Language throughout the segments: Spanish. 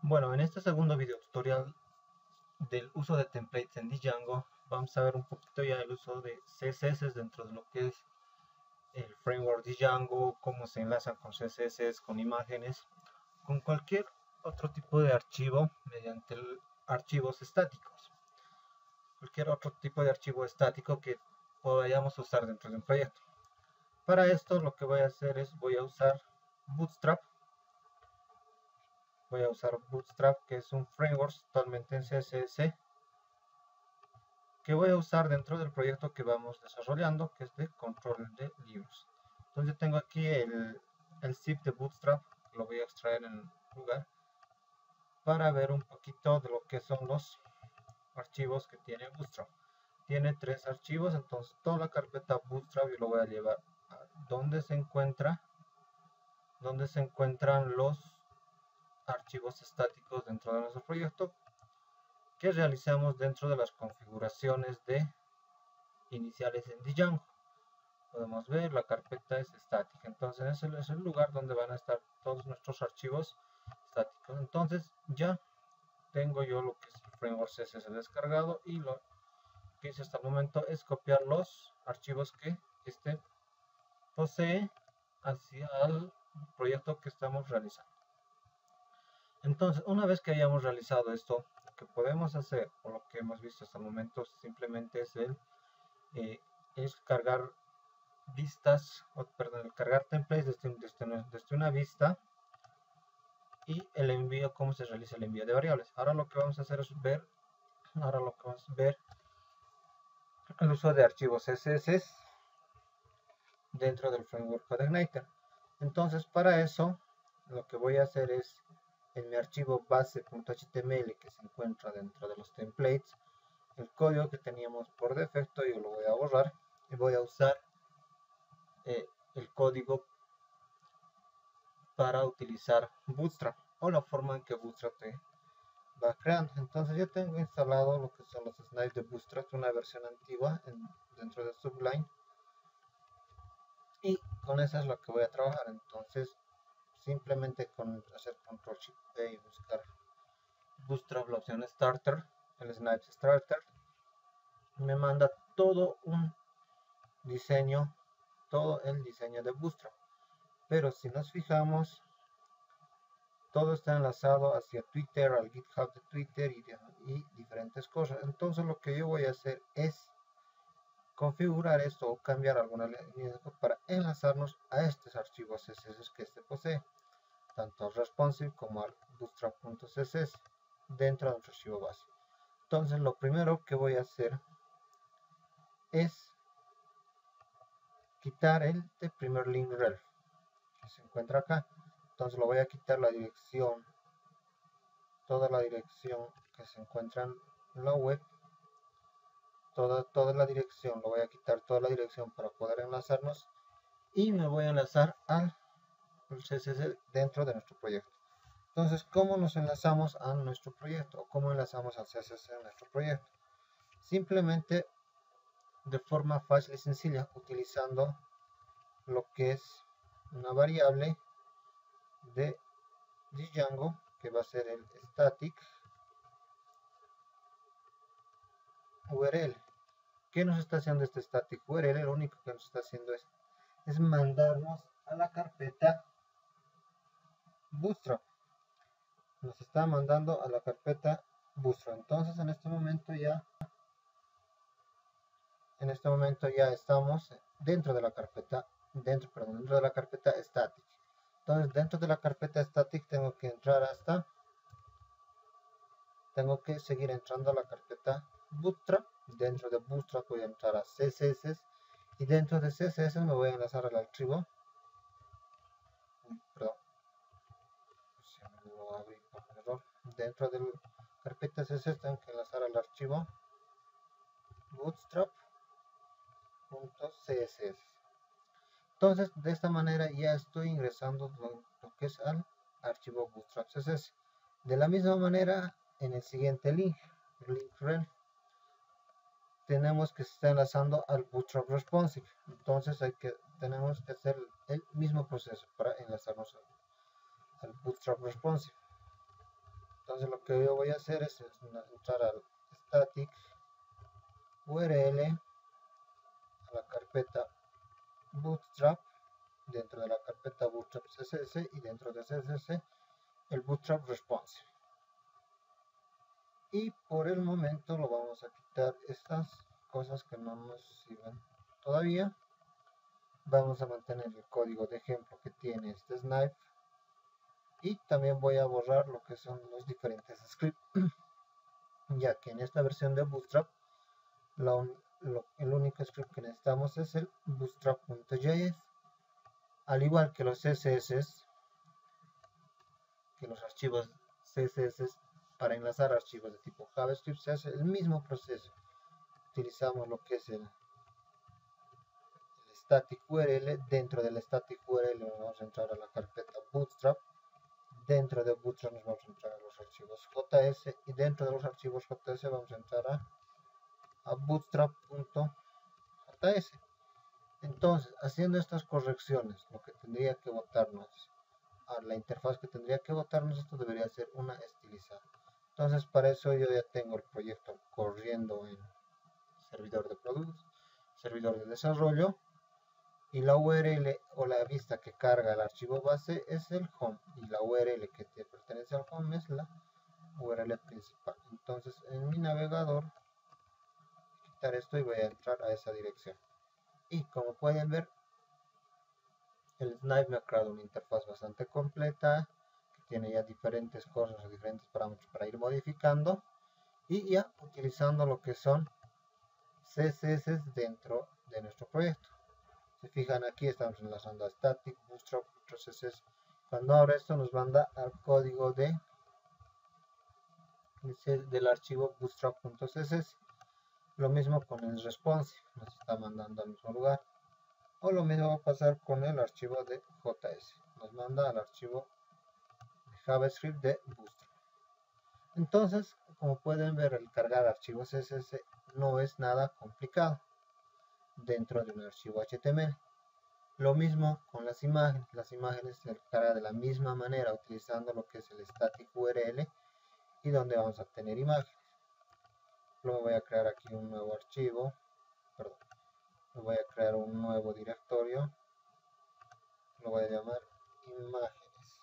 Bueno, en este segundo video tutorial del uso de templates en Django, vamos a ver un poquito ya el uso de CSS dentro de lo que es el framework Django, cómo se enlazan con CSS, con imágenes, con cualquier otro tipo de archivo mediante archivos estáticos. Cualquier otro tipo de archivo estático que podamos usar dentro de un proyecto. Para esto lo que voy a hacer es voy a usar Bootstrap. Voy a usar Bootstrap, que es un framework totalmente en CSS, que voy a usar dentro del proyecto que vamos desarrollando, que es de control de libros. Entonces tengo aquí el zip de Bootstrap, lo voy a extraer en lugar para ver un poquito de lo que son los archivos que tiene Bootstrap. Tiene 3 archivos, entonces toda la carpeta Bootstrap yo lo voy a llevar a donde se encuentran los archivos estáticos dentro de nuestro proyecto que realizamos dentro de las configuraciones de iniciales en Django. Podemos ver la carpeta es estática, entonces ese es el lugar donde van a estar todos nuestros archivos estáticos. Entonces ya tengo yo lo que es el framework CSS descargado, y lo que hice hasta el momento es copiar los archivos que este posee hacia el proyecto que estamos realizando. Entonces, una vez que hayamos realizado esto, lo que podemos hacer, o lo que hemos visto hasta el momento, simplemente es cargar vistas, cargar templates desde una vista, y el envío, cómo se realiza el envío de variables. Ahora lo que vamos a hacer es ver el uso de archivos CSS dentro del framework CodeIgniter. Entonces, para eso lo que voy a hacer es, en mi archivo base.html que se encuentra dentro de los templates, el código que teníamos por defecto yo lo voy a borrar y voy a usar el código para utilizar Bootstrap, o la forma en que Bootstrap te va creando. Entonces yo tengo instalado lo que son los snipes de Bootstrap, una versión antigua dentro de Sublime, y con esa es lo que voy a trabajar. Entonces simplemente con hacer Ctrl Shift P y buscar Bootstrap, la opción Starter, el Snipes Starter, me manda todo el diseño de Bootstrap. Pero si nos fijamos, todo está enlazado hacia Twitter, al GitHub de Twitter y diferentes cosas. Entonces lo que yo voy a hacer es configurar esto o cambiar alguna línea para enlazarnos a estos archivos CSS que este posee, tanto al responsive como al bootstrap.css dentro de nuestro archivo base. Entonces lo primero que voy a hacer es quitar el de primer link rel que se encuentra acá. Entonces lo voy a quitar la dirección, toda la dirección que se encuentra en la web, toda la dirección, lo voy a quitar toda la dirección para poder enlazarnos, y me voy a enlazar al CSS dentro de nuestro proyecto. Entonces, ¿cómo nos enlazamos a nuestro proyecto? ¿O cómo enlazamos al CSS en nuestro proyecto? Simplemente de forma fácil y sencilla, utilizando lo que es una variable de Django, que va a ser el static URL. ¿Qué nos está haciendo este static URL? Lo único que nos está haciendo es mandarnos a la carpeta Bootstrap. Nos está mandando a la carpeta Bootstrap. Entonces en este momento ya estamos dentro de la carpeta, dentro de la carpeta static. Entonces dentro de la carpeta static tengo que seguir entrando a la carpeta Bootstrap. Dentro de Bootstrap voy a entrar a CSS, y dentro de CSS me voy a enlazar al archivo. Perdón, lo abrí por error. Dentro de la carpeta CSS tengo que enlazar al archivo bootstrap.css. Entonces de esta manera ya estoy ingresando lo que es al archivo Bootstrap CSS. De la misma manera, en el siguiente link rel, tenemos que se está enlazando al Bootstrap Responsive. Entonces tenemos que hacer el mismo proceso para enlazarnos al Bootstrap Responsive. Entonces lo que yo voy a hacer es entrar al static URL, a la carpeta bootstrap, dentro de la carpeta bootstrap css, y dentro de css el bootstrap responsive. Y por el momento lo vamos a quitar estas cosas que no nos sirven todavía. Vamos a mantener el código de ejemplo que tiene este snipe, y también voy a borrar lo que son los diferentes scripts, ya que en esta versión de Bootstrap el único script que necesitamos es el bootstrap.js, al igual que los CSS, que los archivos CSS para enlazar archivos de tipo JavaScript se hace el mismo proceso. Utilizamos lo que es el static URL. Dentro del static URL nos vamos a entrar a la carpeta bootstrap. Dentro de bootstrap nos vamos a entrar a los archivos JS, y dentro de los archivos JS vamos a entrar a bootstrap.js. Entonces, haciendo estas correcciones, lo que tendría que botarnos, la interfaz que tendría que botarnos, esto debería ser una estilizada. Entonces, para eso yo ya tengo el proyecto corriendo en servidor de productos, servidor de desarrollo, y la URL o la vista que carga el archivo base es el home, y la URL que te pertenece al home es la URL principal. Entonces, en mi navegador, quitar esto y voy a entrar a esa dirección. Y como pueden ver, el Snipe me ha creado una interfaz bastante completa, que tiene ya diferentes cosas o diferentes parámetros para ir modificando, y ya utilizando lo que son CSS dentro de nuestro proyecto. Se fijan, aquí estamos enlazando a static, bootstrap, CSS. Cuando abra esto nos manda al código del archivo bootstrap.css. Lo mismo con el responsive, nos está mandando al mismo lugar. O lo mismo va a pasar con el archivo de JS, nos manda al archivo de JavaScript de Bootstrap. Entonces, como pueden ver, el cargar archivos CSS no es nada complicado dentro de un archivo HTML. Lo mismo con las imágenes se carga de la misma manera utilizando lo que es el static URL, y donde vamos a obtener imágenes. Luego voy a crear aquí un nuevo archivo, voy a crear un nuevo directorio, lo voy a llamar imágenes.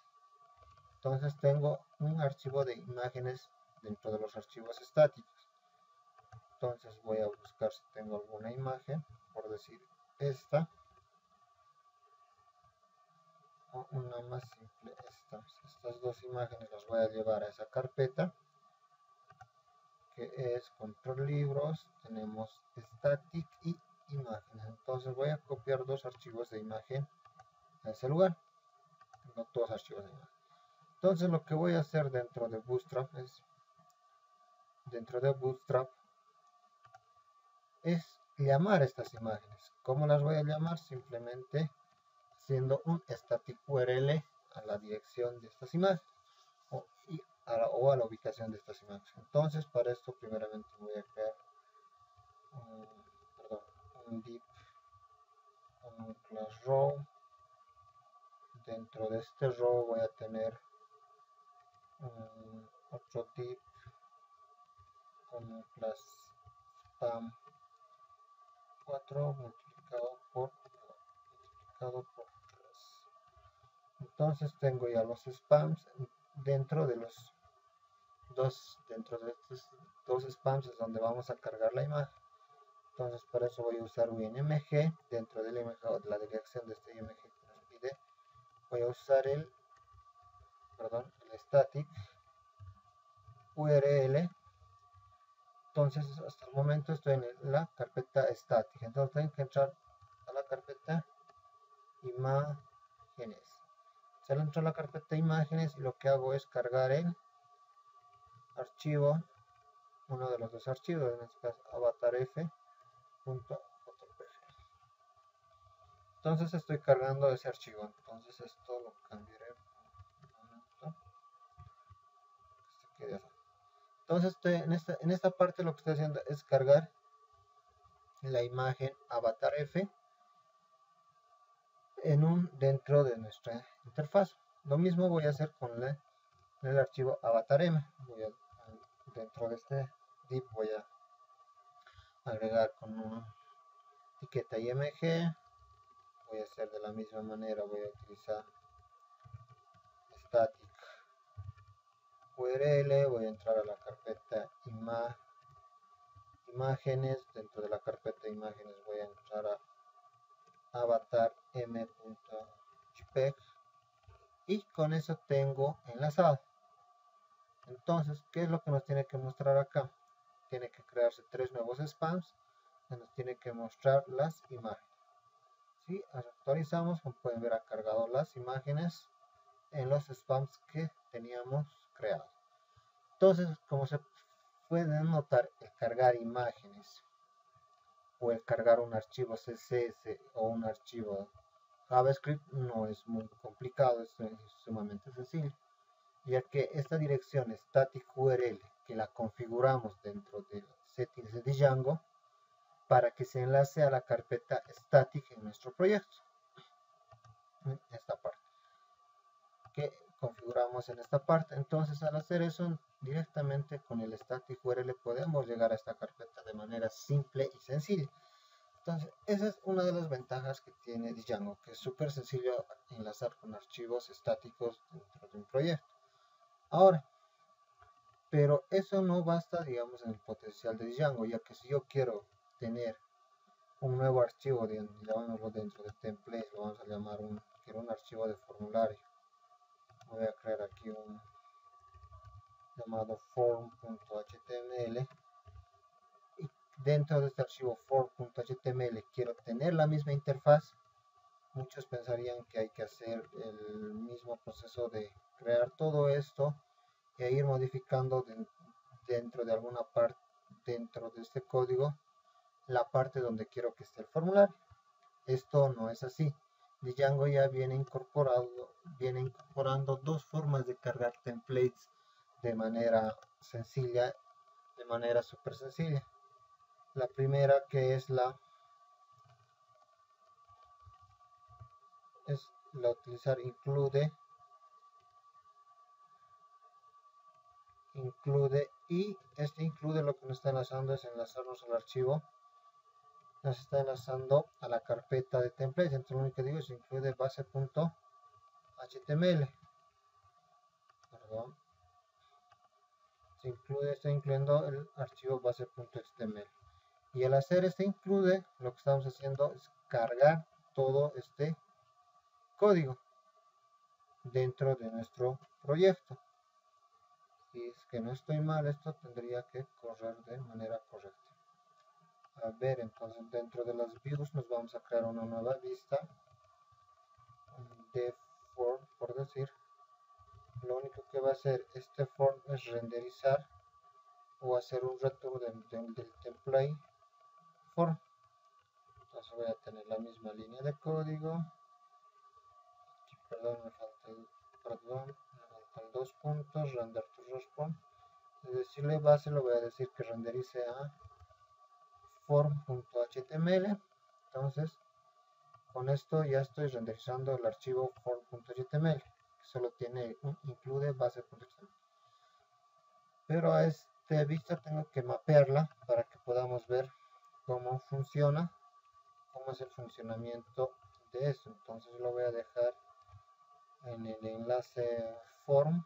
Entonces tengo un archivo de imágenes dentro de los archivos estáticos. Entonces voy a buscar si tengo alguna imagen, por decir esta, o una más simple, estas dos imágenes las voy a llevar a esa carpeta que es control libros, tenemos static y imágenes. Entonces voy a copiar dos archivos de imagen a ese lugar, no dos archivos de imagen. Entonces lo que voy a hacer dentro de Bootstrap es llamar estas imágenes. ¿Cómo las voy a llamar? Simplemente haciendo un static URL a la dirección de estas imágenes, o a la ubicación de estas imágenes. Entonces, para esto primeramente voy a crear un div con un class row. Dentro de este row voy a tener otro div con un class spam 4 multiplicado por 3. Entonces tengo ya los spams. Dentro de estos dos spams es donde vamos a cargar la imagen. Entonces para eso voy a usar un img. Dentro del img, o de la dirección de este img que nos pide, voy a usar el static URL. Entonces hasta el momento estoy en la carpeta estática, entonces tengo que entrar a la carpeta imágenes. Se le entró a la carpeta imágenes, y lo que hago es cargar el archivo, uno de los dos archivos, en este caso avatarf.jpg. Entonces estoy cargando ese archivo. Entonces esto lo cambiaré un momento. Entonces en esta parte lo que estoy haciendo es cargar la imagen avatarf dentro de nuestra interfaz. Lo mismo voy a hacer con el archivo avatar.m. Dentro de este div voy a agregar con una etiqueta img. Voy a hacer de la misma manera, voy a utilizar static url, voy a entrar a la carpeta imágenes. Dentro de la carpeta imágenes voy a entrar a avatar.m.jpg y con eso tengo enlazado. Entonces, ¿qué es lo que nos tiene que mostrar acá? Tiene que crearse 3 nuevos spams que nos tiene que mostrar las imágenes. Si actualizamos, como pueden ver, ha cargado las imágenes en los spams que teníamos creados. Entonces, como se pueden notar, el cargar imágenes o el cargar un archivo CSS o un archivo JavaScript no es muy complicado, es sumamente sencillo, ya que esta dirección static URL que la configuramos dentro de settings de Django para que se enlace a la carpeta static en nuestro proyecto. Esta parte que configuramos en esta parte. Entonces, al hacer eso directamente con el static URL podemos llegar a esta carpeta de manera simple y sencilla. Entonces, esa es una de las ventajas que tiene Django, que es súper sencillo enlazar con archivos estáticos dentro de un proyecto. Ahora, pero eso no basta, digamos, en el potencial de Django, ya que si yo quiero tener un nuevo archivo, llamémoslo dentro de template, lo vamos a llamar quiero un archivo de formulario. Voy a crear aquí un llamado form.html y dentro de este archivo form.html quiero tener la misma interfaz. Muchos pensarían que hay que hacer el mismo proceso de crear todo esto e ir modificando dentro de alguna parte dentro de este código la parte donde quiero que esté el formulario. Esto no es así. Django ya viene incorporando dos formas de cargar templates de manera sencilla, de manera súper sencilla. La primera, que es la utilizar include y este include lo que nos está enlazando es enlazarnos al archivo, nos está enlazando a la carpeta de templates. Entonces lo único que digo es include base.html. Perdón. Está incluyendo el archivo base.html. Y al hacer este include, lo que estamos haciendo es cargar todo este código dentro de nuestro proyecto. Si es que no estoy mal, esto tendría que correr de manera correcta. A ver, entonces dentro de las views nos vamos a crear una nueva vista de form, por decir. Lo único que va a hacer este form es renderizar o hacer un return del template form. Entonces voy a tener la misma línea de código. Aquí, perdón, me faltan dos puntos, render to response. De decirle base, lo voy a decir que renderice a form.html. Entonces, con esto ya estoy renderizando el archivo form.html, que solo tiene un include base.html. Pero a esta vista tengo que mapearla para que podamos ver cómo funciona, cómo es el funcionamiento de esto. Entonces lo voy a dejar en el enlace form.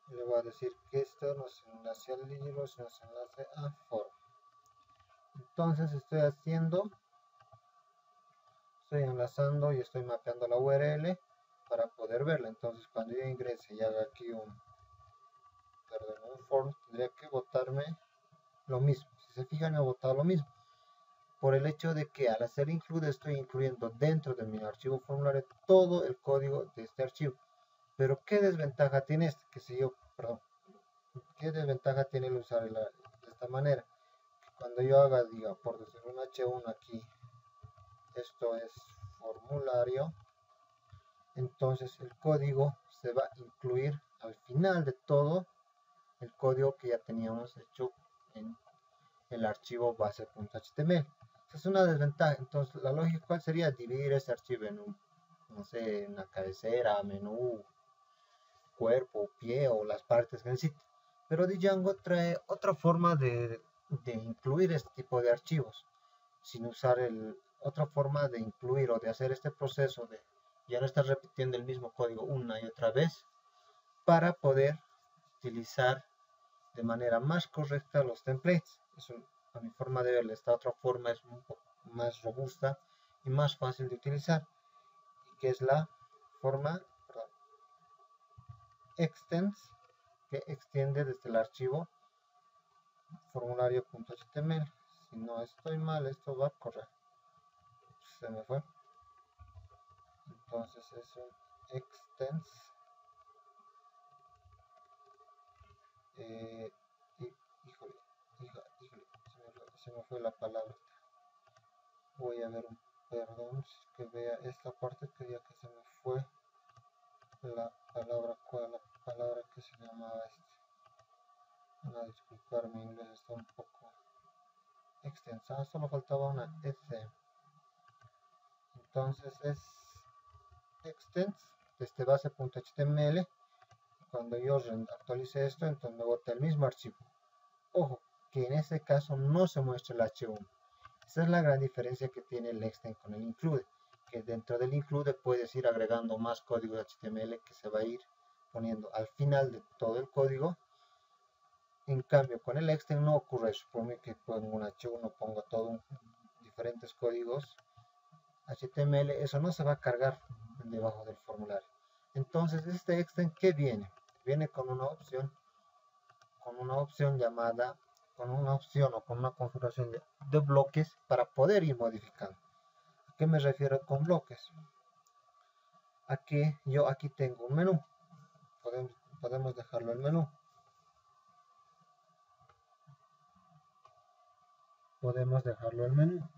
Le voy a decir que esto no se enlace al libro, sino se enlace a form. Entonces estoy enlazando y estoy mapeando la URL para poder verla. Entonces cuando yo ingrese y haga aquí un form, tendría que botarme lo mismo. Si se fijan, me ha botado lo mismo. Por el hecho de que al hacer include estoy incluyendo dentro de mi archivo formulario todo el código de este archivo. Pero ¿qué desventaja tiene esto? ¿Qué desventaja tiene el usar de esta manera? Cuando yo haga, diga, por decir un H1 aquí, esto es formulario, entonces el código se va a incluir al final de todo el código que ya teníamos hecho en el archivo base.html. Esa es una desventaja. Entonces la lógica, ¿cuál sería? Dividir este archivo en no sé, una cabecera, menú cuerpo, pie o las partes que necesite. Pero Django trae otra forma de incluir este tipo de archivos, sin usar otra forma de incluir o de hacer este proceso de ya no estar repitiendo el mismo código una y otra vez, para poder utilizar de manera más correcta los templates. Eso, a mi forma de verlo, esta otra forma es un poco más robusta y más fácil de utilizar, y que es la forma extends, que extiende desde el archivo formulario.html. Si no estoy mal, esto va a correr. Se me fue. Entonces es un extends. Híjole, se me fue la palabra. Voy a ver un perdón, que vea esta parte que ya que se me fue la palabra que se llamaba Van a disculpar, mi inglés está un poco extensa, solo faltaba una S. Entonces es extends desde base.html. Cuando yo actualice esto, entonces me bota el mismo archivo. Ojo, que en este caso no se muestra el H1. Esa es la gran diferencia que tiene el extend con el include, que dentro del include puedes ir agregando más código de HTML que se va a ir poniendo al final de todo el código. En cambio, con el extend no ocurre eso. Por que pongo un H1, pongo todo diferentes códigos HTML, eso no se va a cargar debajo del formulario. Entonces, este extend, ¿qué viene? Viene con una opción llamada, con una opción o con una configuración de bloques para poder ir modificando. ¿A qué me refiero con bloques? A que yo aquí tengo un menú. Podemos dejarlo el menú. Podemos dejarlo el menú.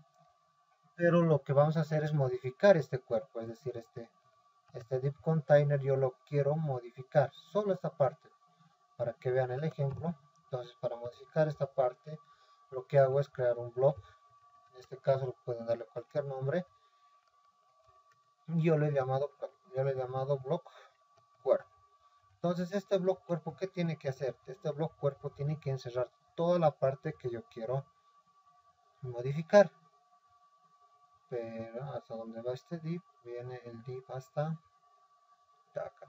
Pero lo que vamos a hacer es modificar este cuerpo, es decir, este div container yo lo quiero modificar, solo esta parte, para que vean el ejemplo. Entonces, para modificar esta parte, lo que hago es crear un block. En este caso pueden darle cualquier nombre. Yo le he llamado block cuerpo. Entonces, este block cuerpo, ¿qué tiene que hacer? Este block cuerpo tiene que encerrar toda la parte que yo quiero modificar. Pero hasta donde va este div, viene el div hasta acá.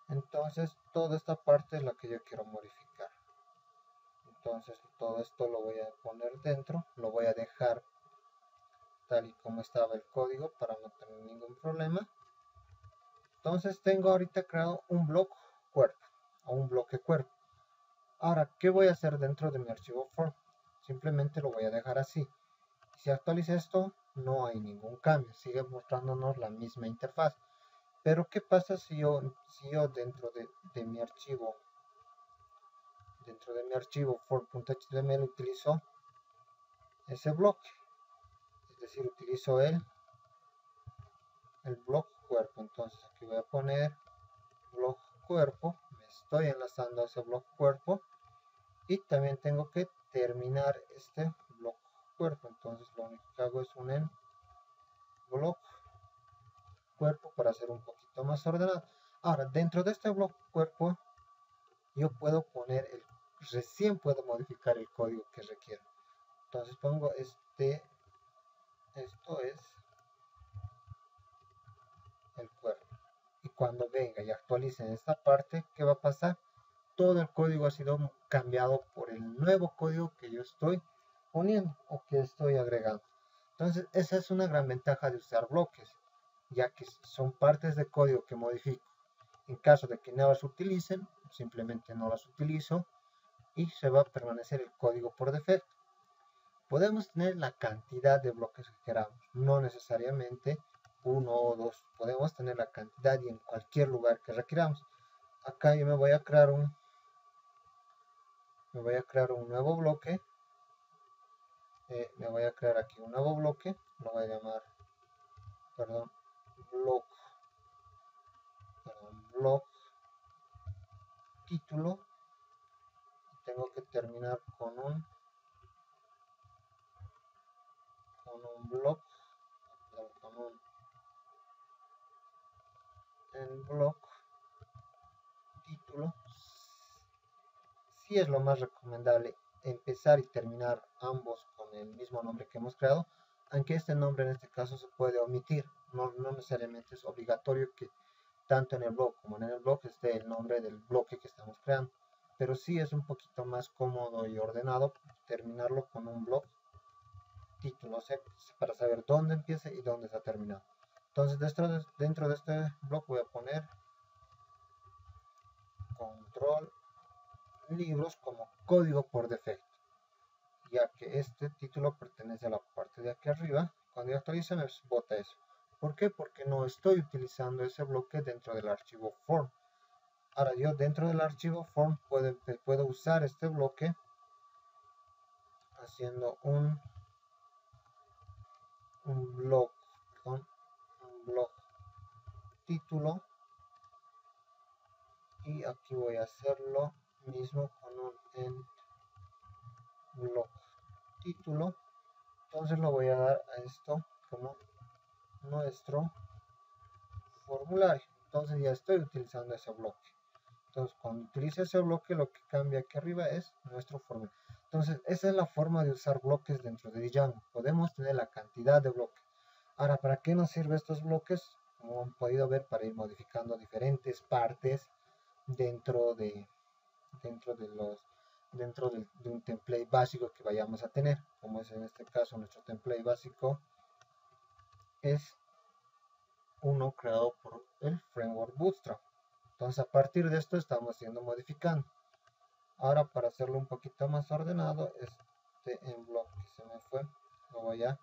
Entonces, toda esta parte es la que yo quiero modificar. Entonces, todo esto lo voy a poner dentro, lo voy a dejar tal y como estaba el código para no tener ningún problema. Entonces tengo ahorita creado un block cuerpo o un bloque cuerpo. Ahora, ¿qué voy a hacer dentro de mi archivo form? Simplemente lo voy a dejar así. Si actualizo esto, no hay ningún cambio, sigue mostrándonos la misma interfaz. Pero ¿qué pasa si yo dentro de mi archivo form.html utilizo ese bloque? Es decir, utilizo el block cuerpo. Entonces aquí voy a poner block cuerpo, me estoy enlazando a ese block cuerpo y también tengo que terminar este block cuerpo. Entonces lo único que hago es un block cuerpo para hacer un poquito más ordenado. Ahora, dentro de este block cuerpo yo puedo poner recién puedo modificar el código que requiero. Entonces pongo esto es el cuerpo. Y cuando venga y actualicen esta parte, ¿qué va a pasar? Todo el código ha sido cambiado por el nuevo código que yo estoy poniendo o que estoy agregando. Entonces, esa es una gran ventaja de usar bloques, ya que son partes de código que modifico. En caso de que no las utilicen, simplemente no las utilizo y se va a permanecer el código por defecto. Podemos tener la cantidad de bloques que queramos, no necesariamente uno o dos. Podemos tener la cantidad y en cualquier lugar que requiramos. Acá yo me voy a crear un nuevo bloque. Me voy a crear aquí un nuevo bloque. Lo voy a llamar, block título. Tengo que terminar con un block, con un block título. Sí es lo más recomendable empezar y terminar ambos con el mismo nombre que hemos creado, aunque este nombre en este caso se puede omitir. No necesariamente es obligatorio que tanto en el blog como en el blog esté el nombre del bloque que estamos creando, pero sí es un poquito más cómodo y ordenado terminarlo con un blog título, o sea, para saber dónde empieza y dónde está terminado. Entonces dentro de este blog voy a poner control libros como código por defecto, ya que este título pertenece a la parte de aquí arriba. Cuando yo actualizo me bota eso. ¿Por qué? Porque no estoy utilizando ese bloque dentro del archivo form. Ahora yo dentro del archivo form puedo usar este bloque haciendo un blog, perdón, un blog título, y aquí voy a hacer lo mismo con un end blog título. Entonces lo voy a dar a esto como nuestro formulario. Entonces ya estoy utilizando ese bloque. Entonces cuando utilice ese bloque, lo que cambia aquí arriba es nuestro formulario. Entonces esa es la forma de usar bloques dentro de Django. Podemos tener la cantidad de bloques. Ahora, ¿para qué nos sirven estos bloques? Como han podido ver, para ir modificando diferentes partes dentro de un template básico que vayamos a tener, como es en este caso nuestro template básico es uno creado por el framework Bootstrap. Entonces a partir de esto estamos modificando. Ahora, para hacerlo un poquito más ordenado, este en blog que se me fue lo voy a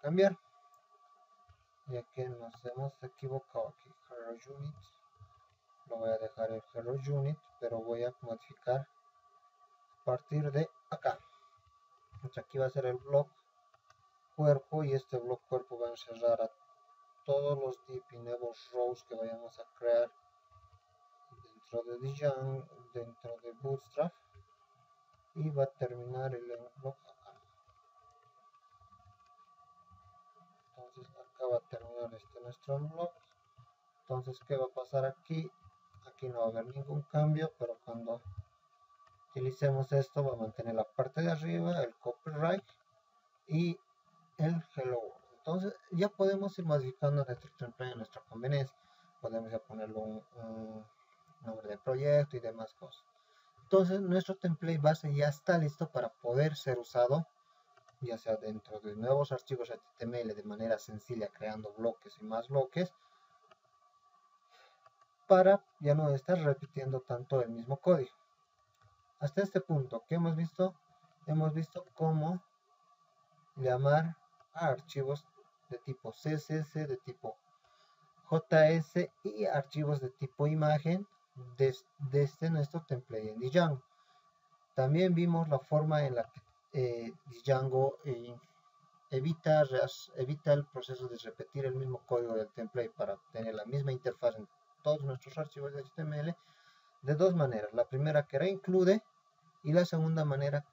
cambiar, ya que nos hemos equivocado aquí. Hero Unit lo voy a dejar el Hero Unit, pero voy a modificar a partir de acá. Entonces aquí va a ser el blog cuerpo, y este blog cuerpo va a encerrar a todos los div y nuevos rows que vayamos a crear dentro de Django, dentro de Bootstrap, y va a terminar el blog acá. Entonces acá va a terminar nuestro blog. Entonces, ¿qué va a pasar aquí? Aquí no va a haber ningún cambio, pero cuando utilicemos esto va a mantener la parte de arriba, el copyright y el hello world. Entonces ya podemos ir modificando nuestro template a nuestra conveniencia. Podemos ya ponerle un nombre de proyecto y demás cosas. Entonces nuestro template base ya está listo para poder ser usado, ya sea dentro de nuevos archivos HTML de manera sencilla, creando bloques y más bloques, para ya no estar repitiendo tanto el mismo código. Hasta este punto, ¿qué hemos visto? Hemos visto cómo llamar a archivos de tipo CSS, de tipo JS y archivos de tipo imagen desde nuestro template en Django. También vimos la forma en la que Django evita el proceso de repetir el mismo código del template para tener la misma interfaz en todos nuestros archivos de HTML de dos maneras. La primera, que era include, y la segunda manera,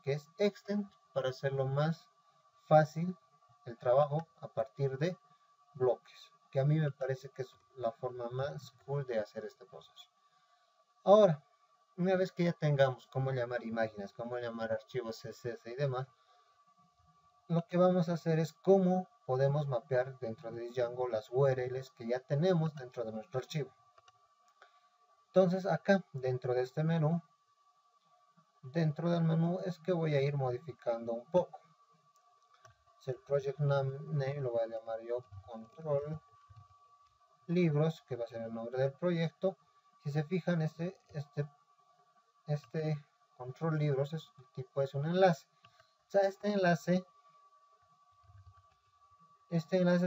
que es extend, para hacerlo más fácil el trabajo a partir de bloques, que a mí me parece que es la forma más cool de hacer este proceso. Ahora, una vez que ya tengamos cómo llamar imágenes, cómo llamar archivos CSS y demás, lo que vamos a hacer es cómo podemos mapear dentro de Django las URLs que ya tenemos dentro de nuestro archivo. Entonces acá, dentro de este menú, dentro del menú es que voy a ir modificando un poco. El project name lo voy a llamar yo control libros, que va a ser el nombre del proyecto. Si se fijan, este control libros el tipo es un enlace. O sea, este enlace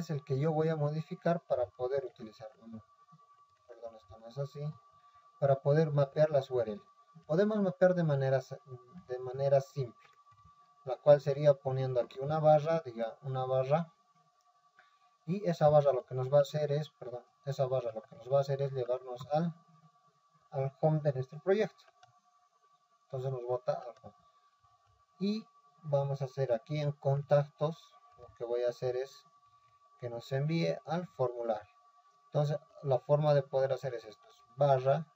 es el que yo voy a modificar para poder utilizar. Perdón, esto no es así. Para poder mapear las URL. Podemos mapear de manera simple, la cual sería poniendo aquí una barra, y esa barra lo que nos va a hacer es, llevarnos al home de nuestro proyecto. Entonces nos bota al home. Y vamos a hacer aquí en contactos, lo que voy a hacer es que nos envíe al formulario. Entonces la forma de poder hacer es esto: barra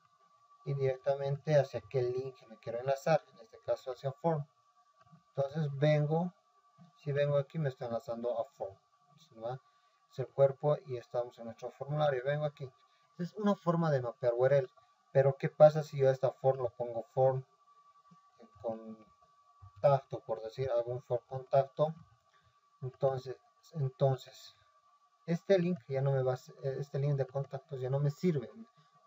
y directamente hacia aquel link que me quiero enlazar, en este caso hacia form. Entonces si vengo aquí me estoy enlazando a form, ¿va? Es el cuerpo y estamos en nuestro formulario. Vengo aquí. Es una forma de mapear URL, pero ¿qué pasa si yo a esta form lo pongo form contacto, por decir algún form contacto? Entonces este link ya no me va a, este link de contactos ya no me sirve,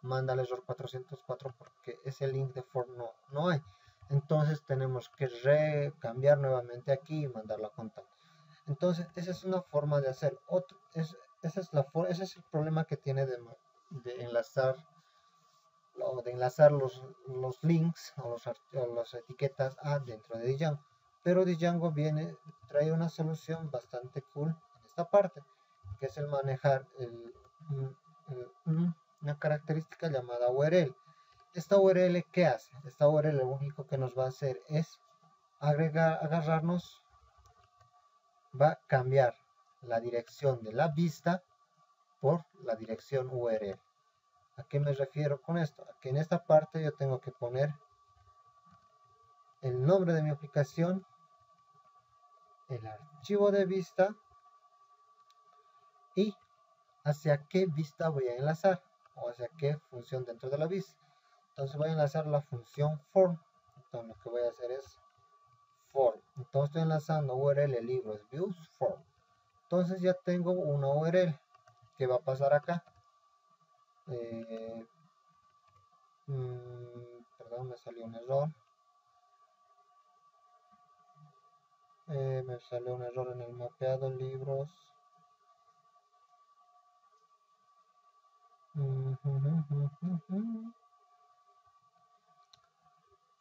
manda el error 404 porque ese link de form no hay. Entonces tenemos que cambiar nuevamente aquí y mandarlo a contacto. Entonces esa es una forma de hacer. Ese es el problema que tiene de enlazar los links o las etiquetas dentro de Django. Pero Django trae una solución bastante cool en esta parte, que es el manejar una característica llamada URL. Esta URL, ¿qué hace? Esta URL lo único que nos va a hacer es va a cambiar la dirección de la vista por la dirección URL. ¿A qué me refiero con esto? A que en esta parte yo tengo que poner el nombre de mi aplicación, el archivo de vista y hacia qué vista voy a enlazar o hacia qué función dentro de la vista. Entonces voy a enlazar la función form. Entonces lo que voy a hacer es form. Entonces estoy enlazando URL libros views form. Entonces ya tengo una URL que va a pasar acá. Perdón, me salió un error. Me salió un error en el mapeado libros.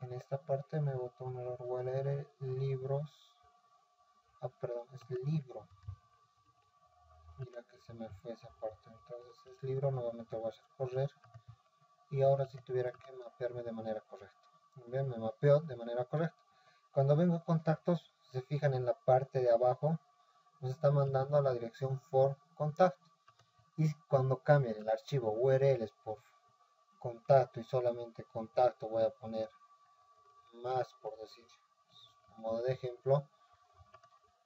En esta parte me botó un error URL libros. Perdón, es libro. Mira que se me fue esa parte. Entonces es libro, nuevamente voy a hacer correr. Y ahora si tuviera que mapearme de manera correcta. Bien, me mapeó de manera correcta. Cuando vengo a contactos, se fijan en la parte de abajo, nos está mandando a la dirección for contacto. Y cuando cambien el archivo URLs por contacto y solamente contacto, voy a poner más, por decir, a modo de ejemplo.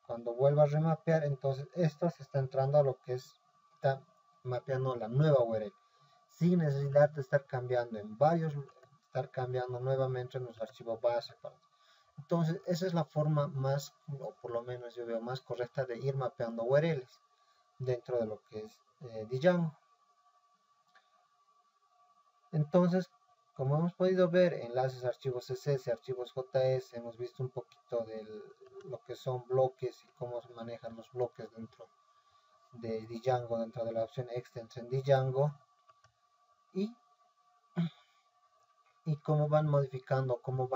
Cuando vuelva a remapear, entonces esto se está entrando a lo que está mapeando la nueva URL, sin necesidad de estar cambiando estar cambiando nuevamente en los archivos base. Entonces esa es la forma más, o por lo menos yo veo más correcta de ir mapeando URLs dentro de lo que es Django. Entonces, como hemos podido ver, enlaces, archivos CSS, archivos JS, hemos visto un poquito de lo que son bloques y cómo se manejan los bloques dentro de Django, dentro de la opción Extents en Django, y cómo van modificando, cómo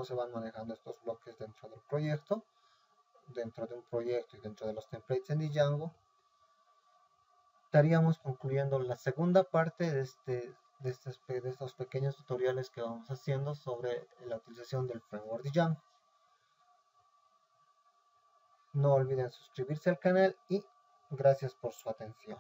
se van manejando estos bloques dentro del proyecto, dentro de un proyecto y dentro de los templates en Django. Estaríamos concluyendo la segunda parte de estos pequeños tutoriales que vamos haciendo sobre la utilización del framework Django. No olviden suscribirse al canal y gracias por su atención.